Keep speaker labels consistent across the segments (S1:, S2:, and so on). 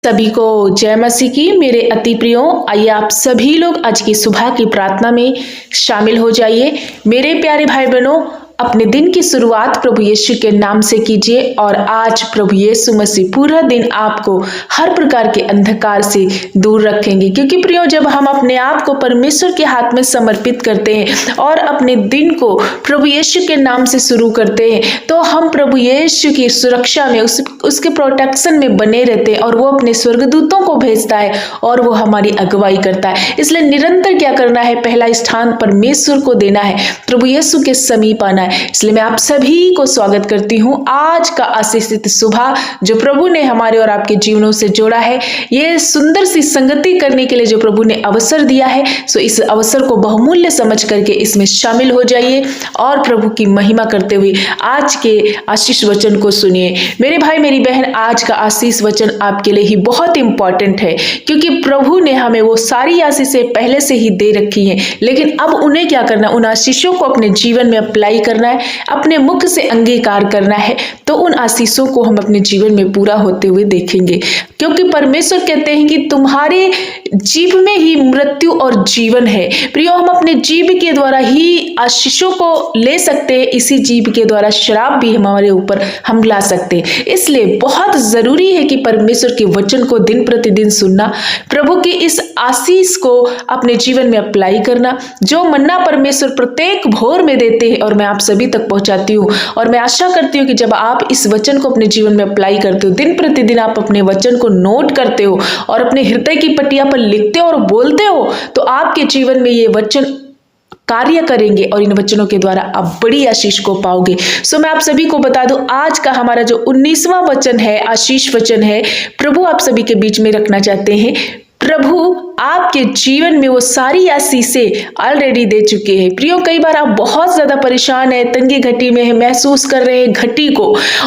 S1: सभी को जय मसीह की। मेरे अति प्रियो, आइए आप सभी लोग आज की सुबह की प्रार्थना में शामिल हो जाइए। मेरे प्यारे भाई बहनों, अपने दिन की शुरुआत प्रभु यीशु के नाम से कीजिए और आज प्रभु यीशु मसीह पूरा दिन आपको हर प्रकार के अंधकार से दूर रखेंगे। क्योंकि प्रियो, जब हम अपने आप को परमेश्वर के हाथ में समर्पित करते हैं और अपने दिन को प्रभु यीशु के नाम से शुरू करते हैं, तो हम प्रभु यीशु की सुरक्षा में उसके प्रोटेक्शन में बने रहते हैं और वो अपने स्वर्गदूतों को भेजता है और वो हमारी अगुवाई करता है। इसलिए निरंतर क्या करना है? पहला स्थान परमेश्वर को देना है, प्रभु यीशु के समीप आना है। इसलिए मैं आप सभी को स्वागत करती हूँ आज का आशीषित सुबह जो प्रभु ने हमारे और आपके जीवनों से जोड़ा है। ये सुंदर सी संगति करने के लिए जो प्रभु ने अवसर दिया है, सो इस अवसर को बहुमूल्य समझ करके इसमें शामिल हो जाइए और प्रभु की महिमा करते हुए आज के आशीष वचन को सुनिए। मेरे भाई मेरी बहन, आज का आशीष वचन आपके लिए ही बहुत इंपॉर्टेंट है, क्योंकि प्रभु ने हमें वो सारी आशीषें पहले से ही दे रखी हैं, लेकिन अब उन्हें क्या करना? उन आशीषों को अपने जीवन में अप्लाई करना है, अपने मुख से अंगीकार करना है, तो उन आशीषों को हम अपने जीवन में पूरा होते हुए देखेंगे। क्योंकि परमेश्वर कहते हैं कि तुम्हारे जीभ में ही मृत्यु और जीवन है। प्रियो, हम अपने जीभ के द्वारा ही आशीषों को ले सकते हैं, इसी जीभ के द्वारा श्राप भी हमारे ऊपर हम ला सकते हैं। इसलिए बहुत जरूरी है कि परमेश्वर के वचन को दिन प्रतिदिन सुनना, प्रभु की इस आशीष को अपने जीवन में अप्लाई करना। जो मन्ना परमेश्वर प्रत्येक भोर में देते हैं और मैं आप सभी तक पहुंचाती हूँ, और मैं आशा करती हूँ कि जब आप इस वचन को अपने जीवन में अप्लाई करते हो, दिन प्रतिदिन आप अपने वचन को नोट करते हो और अपने हृदय की पट्टिया पर लिखते हो और बोलते हो, तो आपके जीवन में ये वचन कार्य करेंगे और इन वचनों के द्वारा आप बड़ी आशीष को पाओगे। सो मैं आप सभी को बता दूं, आज का हमारा जो 19वां वचन है, आशीष वचन है, प्रभु आप सभी के बीच में रखना चाहते हैं। प्रभु आपके जीवन में वो सारी आशीषें ऑलरेडी दे चुके हैं। प्रियो, कई बार आप बहुत ज्यादा परेशान है, तंगी घटी में है, महसूस कर रहे हैं घटी को,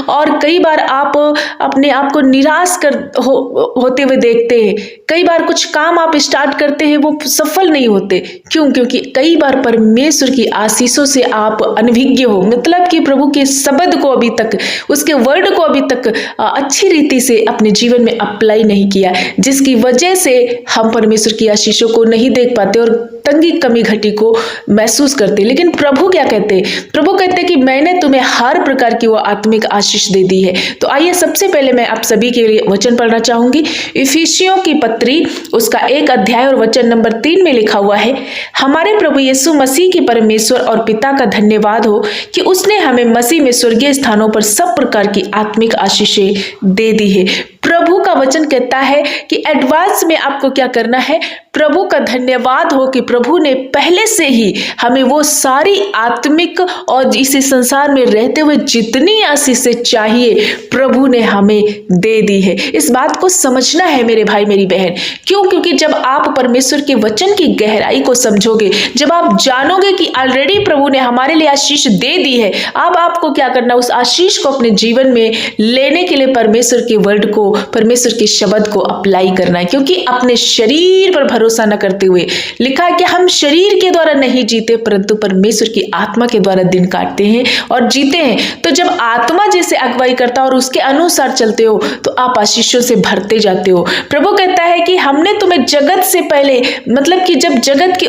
S1: और कई बार आप अपने आप को निराश होते हुए देखते हैं। कई बार कुछ काम आप स्टार्ट करते हैं, वो सफल नहीं होते। क्यों? क्योंकि कई बार परमेश्वर की आशीषों से आप अनभिज्ञ हो, मतलब कि प्रभु के शब्द को अभी तक, उसके वर्ड को अभी तक अच्छी रीति से अपने जीवन में अप्लाई नहीं किया, जिसकी वजह से हम परमेश्वर की आशीषों को नहीं देख पाते और तंगी कमी घटी को महसूस करते। लेकिन प्रभु क्या कहते हैं? प्रभु कहते हैं कि मैंने तुम्हें हर प्रकार की वो आत्मिक आशीष दे दी है। तो आइए सबसे पहले मैं आप सभी के लिए वचन पढ़ना चाहूंगी। इफिसियों की पत्री उसका 1 अध्याय और वचन नंबर 3 में लिखा हुआ है, हमारे प्रभु यीशु मसीह के परमेश्वर और पिता का धन्यवाद हो कि उसने हमें मसीह में स्वर्गीय स्थानों पर सब प्रकार की आत्मिक आशीषें दे दी है। प्रभु का वचन कहता है कि एडवांस में आपको क्या करना है? प्रभु का धन्यवाद हो कि प्रभु ने पहले से ही हमें वो सारी आत्मिक और इस संसार में रहते हुए जितनी आशीषें चाहिए प्रभु ने हमें दे दी है। इस बात को समझना है मेरे भाई मेरी बहन। क्यों? क्योंकि जब आप परमेश्वर के वचन की गहराई को समझोगे, जब आप जानोगे कि ऑलरेडी प्रभु ने हमारे लिए आशीष दे दी है, अब आपको क्या करना? उस आशीष को अपने जीवन में लेने के लिए परमेश्वर के वर्ड को, परमेश्वर के शब्द को अप्लाई करना है। क्योंकि अपने शरीर पर भरोसा न करते हुए, लिखा है कि हम शरीर के द्वारा नहीं जीते परंतु परमेश्वर की आत्मा के द्वारा दिन काटते हैं और जीते हैं। तो जब आत्मा जैसे अगुवाई करता है और उसके अनुसार चलते हो, तो आप आशीषों से भरते जाते हो। प्रभु कहता है कि हमने तुम्हें जगत से पहले, मतलब कि जब जगत की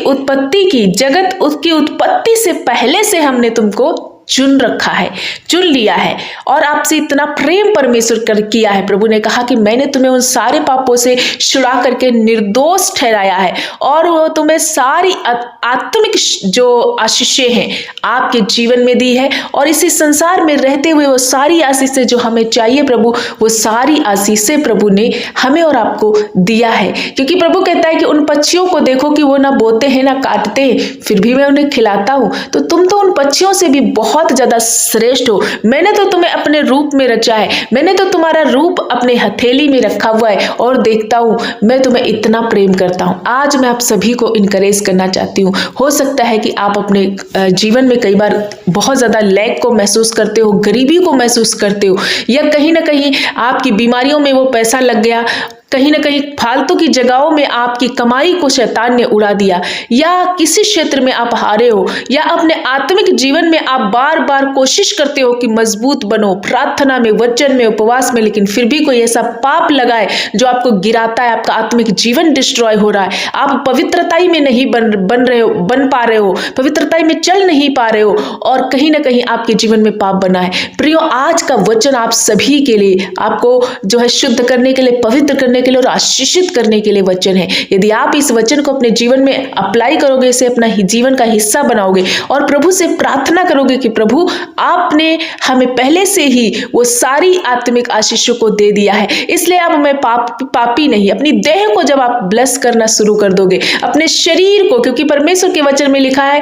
S1: उत्पत्ति से पहले से हमने तुमको चुन रखा है, चुन लिया है, और आपसे इतना प्रेम परमेश्वर कर किया है। प्रभु ने कहा कि मैंने तुम्हें उन सारे पापों से छुड़ा करके निर्दोष ठहराया है और वो तुम्हें सारी आत्मिक जो आशीषें हैं आपके जीवन में दी है, और इसी संसार में रहते हुए वो सारी आशीषें जो हमें चाहिए, प्रभु वो सारी आशीषें प्रभु ने हमें और आपको दिया है। क्योंकि प्रभु कहता है कि उन पक्षियों को देखो कि वो ना बोते हैं ना काटते हैं, फिर भी मैं उन्हें खिलाता हूँ, तो तुम तो उन पक्षियों से भी बहुत ज्यादा श्रेष्ठ हो। मैंने तो तुम्हें अपने रूप में रचा है, मैंने तो तुम्हारा रूप अपने हथेली में रखा हुआ है और देखता हूं मैं तुम्हें इतना प्रेम करता हूं। आज मैं आप सभी को इनकरेज करना चाहती हूं। हो सकता है कि आप अपने जीवन में कई बार बहुत ज्यादा लैक को महसूस करते हो, गरीबी को महसूस करते हो, या कहीं ना कहीं आपकी बीमारियों में वो पैसा लग गया, कहीं ना कहीं फालतू की जगहों में आपकी कमाई को शैतान ने उड़ा दिया, या किसी क्षेत्र में आप हारे हो, या अपने आत्मिक जीवन में आप बार बार कोशिश करते हो कि मजबूत बनो प्रार्थना में, वचन में, उपवास में, लेकिन फिर भी कोई ऐसा पाप लगाए जो आपको गिराता है, आपका आत्मिक जीवन डिस्ट्रॉय हो रहा है, आप पवित्रताई में नहीं बन पा रहे हो, पवित्रताई में चल नहीं पा रहे हो, और कहीं ना कहीं आपके जीवन में पाप बना है। प्रियो, आज का वचन आप सभी के लिए, आपको जो है शुद्ध करने के लिए, पवित्र करने के लिए और आशीषित करने के लिए वचन है। यदि आप इस वचन को अपने जीवन में अप्लाई करोगे, इसे अपना जीवन का हिस्सा बनाओगे और प्रभु से प्रार्थना करोगे कि प्रभु आपने हमें पहले से ही वो सारी आत्मिक आशीषों को दे दिया है, इसलिए अब मैं पापी नहीं। अपनी देह को जब आप ब्लेस करना शुरू कर दोगे, अपने शरीर को, क्योंकि परमेश्वर के वचन में लिखा है,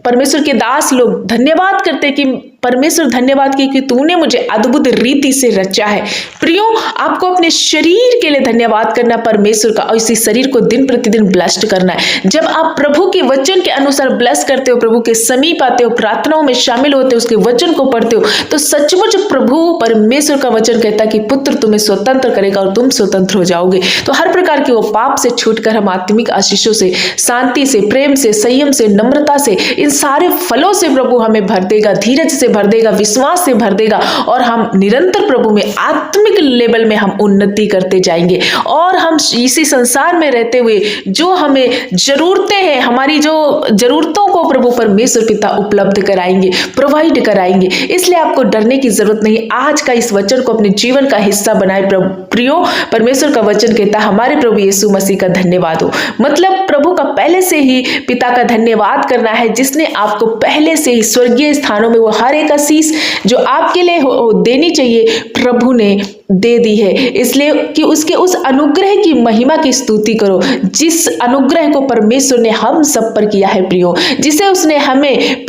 S1: परमेश्वर के दास लोग धन्यवाद करते हैं कि परमेश्वर धन्यवाद कि तूने मुझे अद्भुत रीति से रचा है। प्रियो, आपको अपने शरीर के लिए धन्यवाद करना परमेश्वर का, और इसी शरीर को दिन प्रतिदिन ब्लेस्ड करना है। जब आप प्रभु के वचन के अनुसार ब्लेस करते हो, प्रभु के समीप आते हो, प्रार्थनाओं में शामिल होते हो, उसके वचन को पढ़ते हो, तो सचमुच प्रभु परमेश्वर का वचन कहता है कि पुत्र तुम्हें स्वतंत्र करेगा और तुम स्वतंत्र हो जाओगे। तो हर प्रकार के वो पाप से छूटकर हम आत्मिक आशीषों से, शांति से, प्रेम से, संयम से, नम्रता से, इन सारे फलों से प्रभु हमें भर देगा, धीरज से भर देगा, विश्वास से भर देगा, और हम निरंतर प्रभु में आत्मिक लेवल में हम उन्नति करते जाएंगे। और हम इसी संसार में रहते हुए जो हमें जरूरतें हैं, हमारी जो जरूरतों को प्रभु परमेश्वर पिता उपलब्ध कराएंगे, प्रोवाइड कराएंगे। इसलिए आपको डरने की जरूरत नहीं। आज का इस वचन को अपने जीवन का हिस्सा बनाए। प्रियो, परमेश्वर का वचन कहता है हमारे प्रभु यीशु मसीह का धन्यवाद हो। मतलब प्रभु का पहले से ही पिता का धन्यवाद करना है, जिसने आपको पहले से ही स्वर्गीय स्थानों में वो हर एक आशीष जो आपके लिए देनी चाहिए प्रभु ने दे दी है। इसलिए कि उसके उस अनुग्रह की महिमा की स्तुति करो, जिस अनुग्रह को परमेश्वर ने हम सब पर किया है प्रियो, जिसे उसने हमें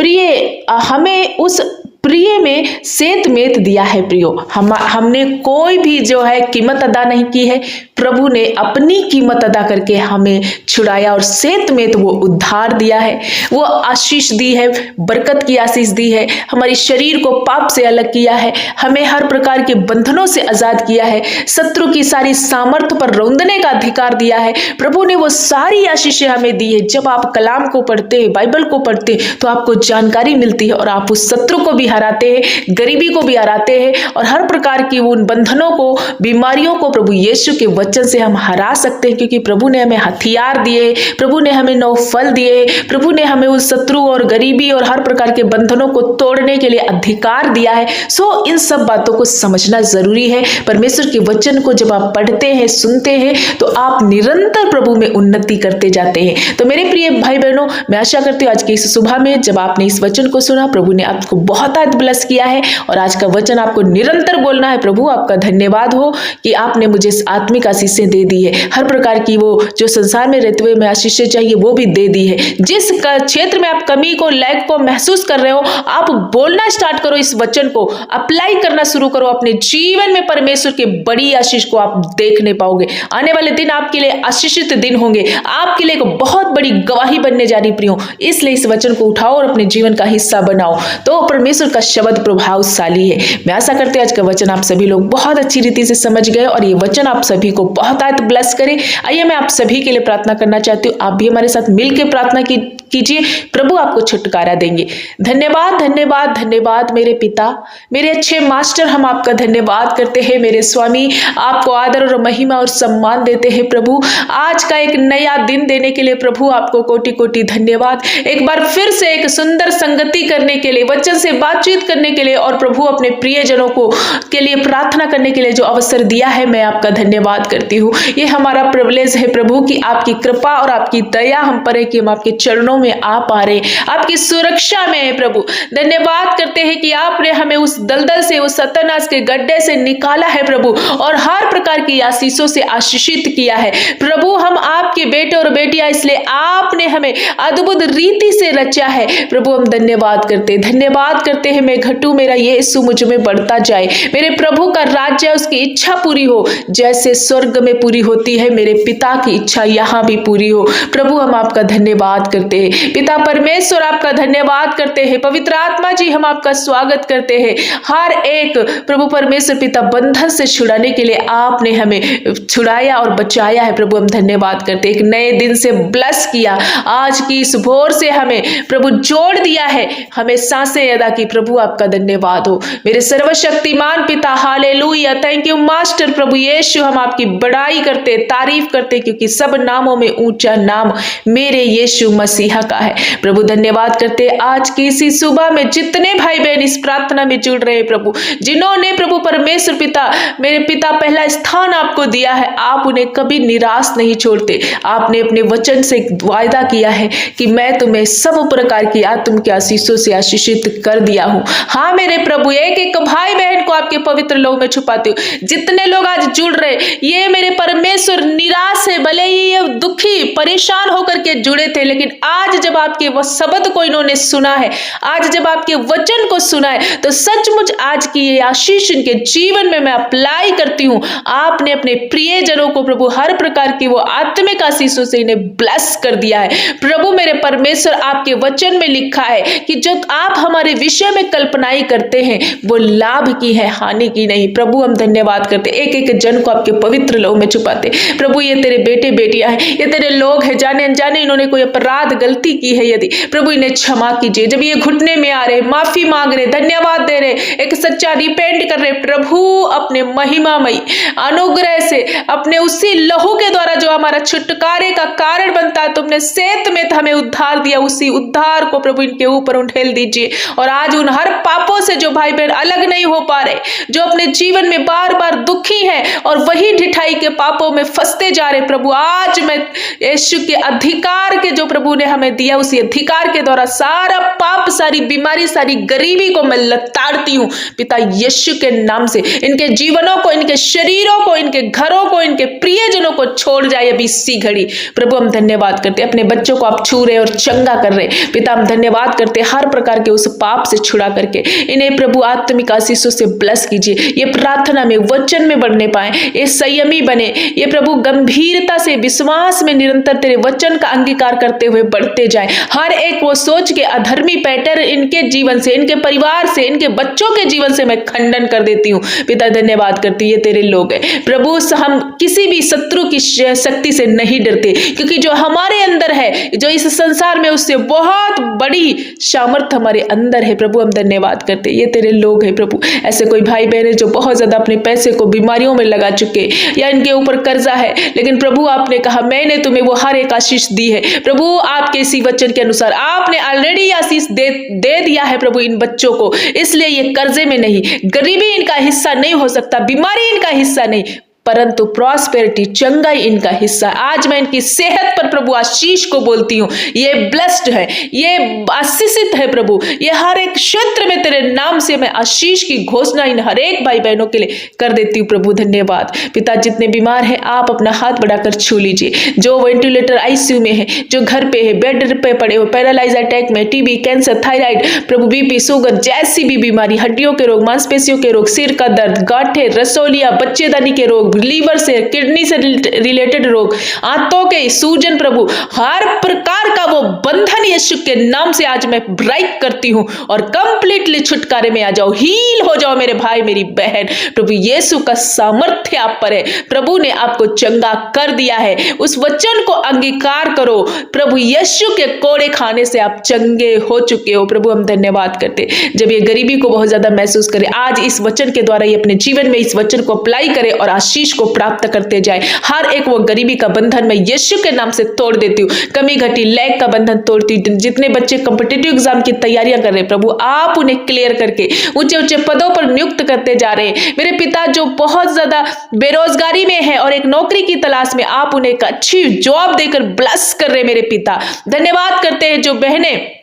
S1: उस प्रिय में सेत मेत दिया है प्रियो। हमने कोई भी जो है कीमत अदा नहीं की है, प्रभु ने अपनी कीमत अदा करके हमें छुड़ाया और सेत मेत वो उद्धार दिया है, वो आशीष दी है, बरकत की आशीष दी है, हमारे शरीर को पाप से अलग किया है, हमें हर प्रकार के बंधनों से आजाद किया है, शत्रु की सारी सामर्थ्य पर रौंदने का अधिकार दिया है। प्रभु ने वो सारी आशीषें हमें दी है। जब आप कलाम को पढ़ते हैं, बाइबल को पढ़ते हैं, तो आपको जानकारी मिलती है और आप उस शत्रु को भी हराते हैं, गरीबी को भी हराते हैं, और हर प्रकार की उन बंधनों को, बीमारियों को प्रभु यीशु के वचन से हम हरा सकते हैं, क्योंकि प्रभु ने हमें हथियार दिए, प्रभु ने हमें 9 फल दिए, प्रभु ने हमें उस शत्रु और गरीबी और हर प्रकार के बंधनों को तोड़ने के लिए अधिकार दिया है। सो इन सब बातों को समझना जरूरी है। परमेश्वर के वचन को जब आप पढ़ते हैं, सुनते हैं, तो आप निरंतर प्रभु में उन्नति करते जाते हैं। तो मेरे प्रिय भाई बहनों, मैं आशा करती हूँ आज की इस सुबह में जब आपने इस वचन को सुना, प्रभु ने आपको बहुत ब्लेस किया है, और आज का वचन आपको निरंतर बोलना है, प्रभु आपका धन्यवाद हो कि आपने मुझे आत्मिक आशीषें दे दी है। हर प्रकार की वो जो संसार में रहते हुए मैं आशीषें चाहिए वो भी दे दी है। जिस क्षेत्र में आप कमी को, लैग को महसूस कर रहे हो, आप बोलना स्टार्ट करो, इस वचन को अप्लाई करना शुरू करो अपने जीवन में। परमेश्वर के बड़ी आशीष को आप देखने पाओगे। आने वाले दिन आपके लिए आशीषित दिन होंगे, आपके लिए एक बहुत बड़ी गवाही बनने जा रही प्रियो। इसलिए इस वचन को उठाओ और अपने जीवन का हिस्सा बनाओ, तो परमेश्वर का शब्द प्रभावशाली है। मैं आशा करती हूं आज का वचन आप सभी लोग बहुत अच्छी रीति से समझ गए और ये वचन आप सभी को बहुत ब्लेस करे। आइए मैं आप सभी के लिए प्रार्थना करना चाहती हूँ। आप भी हमारे साथ मिलकर प्रार्थना कीजिए, प्रभु आपको छुटकारा देंगे। धन्यवाद धन्यवाद धन्यवाद मेरे पिता, मेरे अच्छे मास्टर, हम आपका धन्यवाद करते हैं। मेरे स्वामी, आपको आदर और महिमा और सम्मान देते हैं प्रभु। आज का एक नया दिन देने के लिए प्रभु आपको कोटि कोटि धन्यवाद। एक बार फिर से एक सुंदर संगति करने के लिए, वचन से बातचीत करने के लिए और प्रभु अपने प्रियजनों को के लिए प्रार्थना करने के लिए जो अवसर दिया है, मैं आपका धन्यवाद करती हूँ। ये हमारा प्रिविलेज है प्रभु कि आपकी कृपा और आपकी दया हम पर है कि हम आपके चरणों में आ पा रहे, आपकी सुरक्षा में है प्रभु। धन्यवाद करते हैं कि आपने हमें उस दलदल से, उस सत्यानाश के गड्ढे से निकाला है प्रभु, और हर प्रकार की आशीषों से आशीषित किया है प्रभु। हम आपके बेटे और बेटियां, इसलिए आपने हमें अद्भुत रीति से रचा है प्रभु। हम धन्यवाद करते हैं। मैं घटू, मेरा यीशु मुझ में बढ़ता जाए। मेरे प्रभु का राज्य, उसकी इच्छा पूरी हो, जैसे स्वर्ग में पूरी होती है, मेरे पिता की इच्छा यहाँ भी पूरी हो प्रभु। हम आपका धन्यवाद करते हैं पिता परमेश्वर, आपका धन्यवाद करते हैं। पवित्र आत्मा जी, हम आपका स्वागत करते हैं। हर एक प्रभु परमेश्वर पिता बंधन से छुड़ाने के लिए आप आपने हमें छुड़ाया और बचाया है प्रभु। हम धन्यवाद करते, एक नए दिन से ब्लेस किया, आज की इस भोर से हमें प्रभु जोड़ दिया है, हमें सांसें अदा की। प्रभु आपका धन्यवाद हो मेरे सर्वशक्तिमान पिता। हालेलुया, थैंक यू मास्टर प्रभु यीशु। हम आपकी बड़ाई करते, तारीफ करते, क्योंकि सब नामों में ऊंचा नाम मेरे यीशु मसीहा का है। प्रभु धन्यवाद करते आज की इसी सुबह में जितने भाई बहन इस प्रार्थना में जुड़ रहे हैं प्रभु, जिन्होंने प्रभु परमेश्वर पिता, मेरे पिता पहला स्थान आपको दिया है, आप उन्हें कभी निराश नहीं छोड़ते। आपने अपने वचन से वायदा किया है कि मैं तुम्हें सब प्रकार की आत्म के आशीषों से आशीषित कर दिया हूं। हाँ मेरे प्रभु, एक एक भाई बहन को आपके पवित्र लहू में छुपाते हो। जितने लोग आज जुड़ रहे, ये मेरे परमेश्वर निराश है, भले ही ये दुखी परेशान होकर के जुड़े थे, लेकिन आज जब आपके वो शब्द को इन्होंने सुना है, आज जब आपके वचन को सुना है, तो सचमुच आज की ये आशीष इनके जीवन में मैं अप्लाई करती हूँ। आपने अपने प्रिय जनों को प्रभु हर प्रकार की वो आत्मिक आशीषों से इन्हें ब्लेस कर दिया है। प्रभु मेरे परमेश्वर, आपके वचन में लिखा है कि जो आप हमारे विषय में कल्पनाएं करते हैं वो लाभ की है, हानि की नहीं। प्रभु हम धन्यवाद करते, एक एक जन को आपके पवित्र लहू में छुपाते। प्रभु ये तेरे बेटे बेटियां हैं, ये तेरे लोग हैं, जाने अनजाने इन्होंने कोई अपराध गलती की है, यदि प्रभु इन्हें क्षमा कीजिए। जब ये घुटने में आ रहे, माफी मांग रहे, धन्यवाद दे रहे, एक सच्चा रिपेंट कर रहे, प्रभु अपने महिमामयी अनुग्रह से, अपने उसी लहू के द्वारा जो हमारा छुटकारे का कारण बनता है, तुमने सेत में हमें उद्धार दिया, उसी उद्धार को प्रभु इनके ऊपर उंडेल दीजिए। और आज उन हर पापों से जो भाई बहन अलग नहीं हो पा रहे, जो अपने जीवन में बार बार दुखी हैं और वही ढिठाई के पापों में फंसते जा रहे, प्रभु आज मैं यीशु के अधिकार के जो प्रभु ने हमें दिया, उसी अधिकार के द्वारा सारा पाप, सारी बीमारी, सारी गरीबी को मैं लताड़ती हूँ पिता यीशु के नाम से। इनके जीवनों को, इनके शरीरों को, इनके घरों को, इनके प्रियजनों को छोड़ जाए अभी इसी घड़ी। प्रभु हम धन्यवाद करते, अपने बच्चों को आप छू रहे और चंगा कर रहे पिता। हम धन्यवाद करते हर प्रकार के उस पाप से छुड़ा करके इन्हें प्रभु आत्मिक आशीषों से ब्लेस कीजिए। ये प्रार्थना में, वचन में बढ़ने पाए, ये संयमी बने, ये प्रभु गंभीरता से विश्वास में निरंतर तेरे वचन का अंगीकार करते हुए बढ़ते जाए। हर एक वो सोच के अधर्मी पैटर्न इनके जीवन से, इनके परिवार से, इनके बच्चों के जीवन से मैं खंडन कर देती हूँ पिता। धन्यवाद करती, ये तेरे लोग हैं प्रभु। हम किसी भी शत्रु की शक्ति से नहीं डरते, क्योंकि जो हमारे अंदर है, जो इस संसार में, उससे बहुत बड़ी सामर्थ हमारे अंदर है। प्रभु हम धन्यवाद करते, ये तेरे लोग हैं प्रभु। ऐसे कोई भाई बहन है जो बहुत ज्यादा अपने पैसे को बीमारियों में लगा चुके, या इनके ऊपर कर्जा है, लेकिन प्रभु आपने कहा मैंने तुम्हें वो हर एक आशीष दी है। प्रभु आपके इसी वचन के अनुसार आपने ऑलरेडी आशीष दे दिया है प्रभु इन बच्चों को, इसलिए ये कर्जे में नहीं, गरीबी इनका हिस्सा नहीं हो सकता, बीमारी इनका हिस्सा नहीं, परंतु प्रॉस्पेरिटी, चंगाई इनका हिस्सा। आज मैं इनकी सेहत पर प्रभु आशीष को बोलती हूँ, ये ब्लेस्ड है, ये आशीषित है प्रभु। ये हर एक क्षेत्र में तेरे नाम से मैं आशीष की घोषणा इन हर एक भाई बहनों के लिए कर देती हूँ प्रभु। धन्यवाद पिता। जितने बीमार हैं आप अपना हाथ बढ़ाकर छू लीजिए, जो वेंटिलेटर आईसीयू में है, जो घर पे है, बेड पे पड़े हो, पैरालाइज अटैक में, टीबी, कैंसर, थायराइड प्रभु, बीपी, शुगर जैसी भी बीमारी, हड्डियों के रोग, मांसपेशियों के रोग, सिर का दर्द, गांठे, रसोलिया, बच्चेदानी के रोग, लीवर से, किडनी से रिलेटेड रोग, आंतों के सूजन प्रभु, हर प्रकार का वो बंधन यीशु के नाम से आज मैं ब्रेक करती हूं और कंप्लीटली छुटकारे में आ जाओ, हील हो जाओ मेरे भाई मेरी बहन। प्रभु यीशु का सामर्थ्य आप पर है, प्रभु ने आपको चंगा कर दिया है। उस वचन को अंगीकार करो, प्रभु यीशु के कोड़े खाने से आप चंगे हो चुके हो। प्रभु हम धन्यवाद करते, जब ये गरीबी को बहुत ज्यादा महसूस करे, आज इस वचन के द्वारा ये अपने जीवन में इस वचन को अप्लाई करे और आशीष को प्राप्त करते जाए। हर एक वो गरीबी का बंधन मैं यीशु के नाम से तोड़ देती हूँ, कमी घटी लैग का बंधन तोड़ती हूँ। जितने बच्चे कॉम्पिटिटिव एग्जाम की तैयारियां कर रहे हैं प्रभु, आप उन्हें क्लियर करके ऊंचे ऊंचे पदों पर नियुक्त करते जा रहे हैं। मेरे पिता जो बहुत ज्यादा बेरोजगारी में है और एक नौकरी की तलाश में, आप उन्हें एक अच्छी जॉब देकर ब्लेस कर रहे मेरे पिता। धन्यवाद करते हैं जो बहनें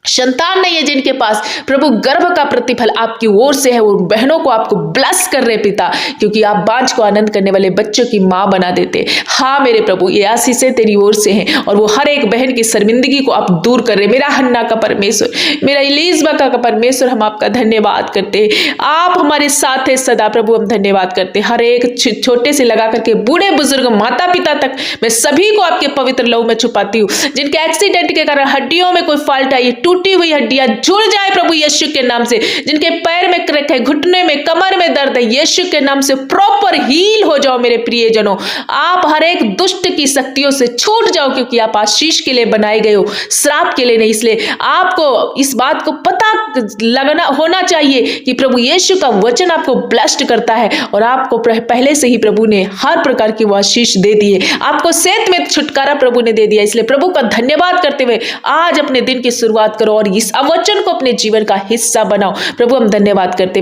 S1: संतान नहीं है जिनके पास, प्रभु गर्भ का प्रतिफल आपकी ओर से है, वो बहनों को आपको ब्लेस कर रहे पिता, क्योंकि आप बांझ को आनंद करने वाले बच्चों की मां बना देते। हाँ मेरे प्रभु, ये आशीषें तेरी ओर से हैं और वो हर एक बहन की शर्मिंदगी को आप दूर कर रहे। मेरा हन्ना का परमेश्वर, मेरा इलीजबा का परमेश्वर, हम आपका धन्यवाद करते हैं। आप हमारे साथ है सदा प्रभु, हम धन्यवाद करते। हर एक छोटे से लगा करके बूढ़े बुजुर्ग, माता पिता तक, मैं सभी को आपके पवित्र लहू में छुपाती हूँ। जिनके एक्सीडेंट के कारण हड्डियों में कोई फॉल्ट आई, टूटी हुई हड्डियां जुड़ जाए प्रभु यीशु के नाम से। जिनके पैर में क्रैक है, घुटने में, कमर में दर्द है, यीशु के नाम से प्रॉपर हील हो जाओ मेरे प्रियजनों। आप हर एक दुष्ट की शक्तियों से छूट जाओ, क्योंकि आप आशीष के लिए बनाए गए हो, श्राप के लिए नहीं। इसलिए आपको इस बात को पता लगना होना चाहिए कि प्रभु यीशु का वचन आपको ब्लेस्ड करता है, और आपको पहले से ही प्रभु ने हर प्रकार की वो आशीष दे दी है। आपको सेहत में छुटकारा प्रभु ने दे दिया। इसलिए प्रभु का धन्यवाद करते हुए आज अपने दिन की शुरुआत करो और इस वचन को अपने जीवन का हिस्सा बनाओ। प्रभु हम धन्यवाद करते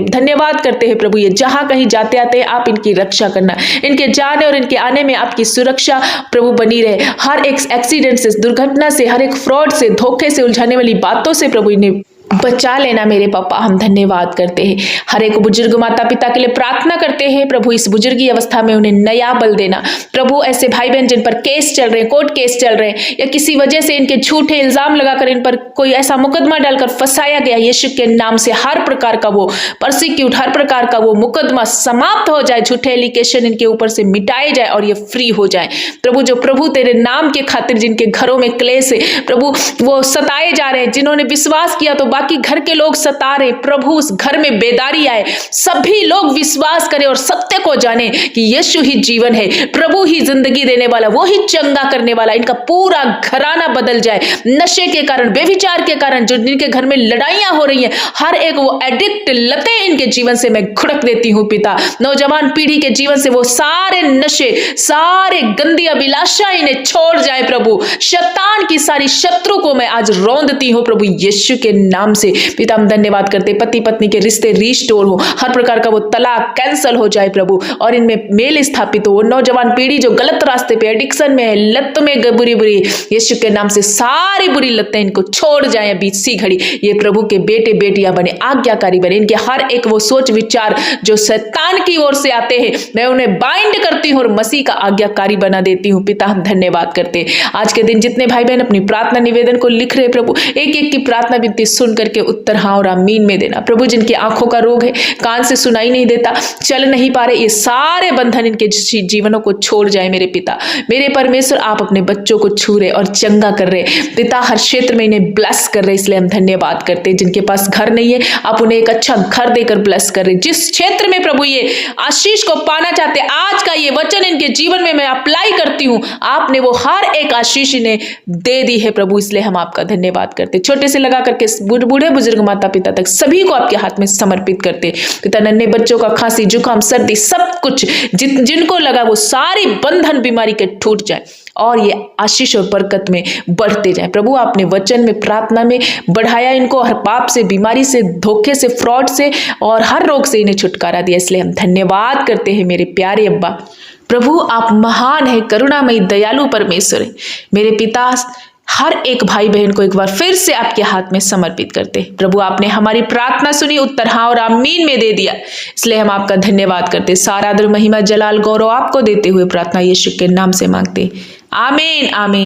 S1: हैं प्रभु, ये जहां कहीं जाते आते हैं आप इनकी रक्षा करना, इनके जाने और इनके आने में आपकी सुरक्षा प्रभु बनी रहे। हर एक एक्सीडेंट से, दुर्घटना से, हर एक फ्रॉड से, धोखे से, उलझाने वाली बातों से प्रभु इन्हें बचा लेना मेरे पापा। हम धन्यवाद करते हैं। हर एक बुजुर्ग माता पिता के लिए प्रार्थना करते हैं प्रभु, इस बुजुर्गी अवस्था में उन्हें नया बल देना। प्रभु ऐसे भाई बहन जिन पर केस चल रहे हैं, कोर्ट केस चल रहे हैं, या किसी वजह से इनके झूठे इल्जाम लगाकर इन पर कोई ऐसा मुकदमा डालकर फंसाया गया, यीशु के नाम से हर प्रकार का वो परसिक्यूट, हर प्रकार का वो मुकदमा समाप्त हो जाए, झूठे एलिगेशन इनके ऊपर से मिटाए जाए और ये फ्री हो जाए। प्रभु जो प्रभु तेरे नाम के खातिर जिनके घरों में क्लेश है प्रभु, वो सताए जा रहे हैं, जिन्होंने विश्वास किया तो बाकी घर के लोग सता रहे, प्रभु उस घर में बेदारी आए, सभी लोग विश्वास करें और सत्य को जाने कि यीशु ही जीवन है, प्रभु ही जिंदगी देने वाला, वो ही चंगा करने वाला। इनका पूरा घराना बदल जाए। नशे के कारण, व्यभिचार के कारण जो जिनके घर में लड़ाइयां हो रही हैं, हर एक वो एडिक्ट लतें इनके जीवन से मैं घुड़क देती हूं पिता। नौजवान पीढ़ी के जीवन से वो सारे नशे, सारे गंदी अभिलाषा इन्हें छोड़ जाए प्रभु। शैतान की सारी शत्रु को मैं आज रौंदती हूं प्रभु यीशु के नाम से। पिता हम धन्यवाद करते, पति पत्नी के रिश्ते रिस्टोर हो, हर प्रकार का वो तलाक कैंसल हो जाए प्रभु, और इनमें मेल स्थापित हो। नौजवान पीढ़ी जो गलत रास्ते पे, एडिक्शन में है, लत में बुरी बुरी, यीशु के नाम से सारी बुरी लतें इनको छोड़ जाए अभी इसी घड़ी। ये प्रभु के बेटे बेटियां बने, आज्ञाकारी बने। इनके हर एक वो सोच विचार जो शैतान की ओर से आते हैं, मैं उन्हें बाइंड करती हूँ और मसीह का आज्ञाकारी बना देती हूँ। पिता हम धन्यवाद करते, आज के दिन जितने भाई बहन अपनी प्रार्थना निवेदन को लिख रहे प्रभु, एक एक की प्रार्थना विनती सुन करके उत्तर हाँ और आमीन में देना। प्रभु जिनकी आंखों का रोग है, कान से सुनाई नहीं देता, चल नहीं पा रहे, ये सारे बंधन इनके जीवनों को छोड़ जाए मेरे पिता। मेरे परमेश्वर आप अपने बच्चों को छू रहे और चंगा कर रहे पिता, हर क्षेत्र में इन्हें ब्लेस कर रहे, इसलिए हम धन्यवाद करते हैं। जिनके पास घर नहीं है आप उन्हें एक अच्छा घर देकर ब्लेस कर रहे। जिस क्षेत्र में प्रभु ये आशीष को पाना चाहते, आज का ये वचन इनके जीवन में मैं अप्लाई करती हूँ, आपने वो हर एक आशीष इन्हें दे दी है प्रभु, इसलिए हम आपका धन्यवाद करते। छोटे से लगा करके बूढ़े बुजुर्ग माता पिता तक सभी को आपके हाथ में समर्पित करते। पिता नन्हे बच्चों का खांसी जुकाम सर्दी सब कुछ जिनको लगा वो सारी बंधन बीमारी के टूट जाए और ये आशीष और बरकत में बढ़ते जाए। प्रभु आपने वचन में प्रार्थना में बढ़ाया इनको, हर पाप से, बीमारी से, धोखे से, फ्रॉड से और हर रोग से इन्हें छुटकारा दिया, इसलिए हम धन्यवाद करते हैं मेरे प्यारे अब्बा। प्रभु आप महान है, करुणामयी, दयालु परमेश्वर है मेरे पिता। हर एक भाई बहन को एक बार फिर से आपके हाथ में समर्पित करते हैं प्रभु। आपने हमारी प्रार्थना सुनी, उत्तर हाँ और आमीन में दे दिया, इसलिए हम आपका धन्यवाद करते। सारा आदर महिमा जलाल गौरव आपको देते हुए प्रार्थना यीशु के नाम से मांगते, आमीन आमीन।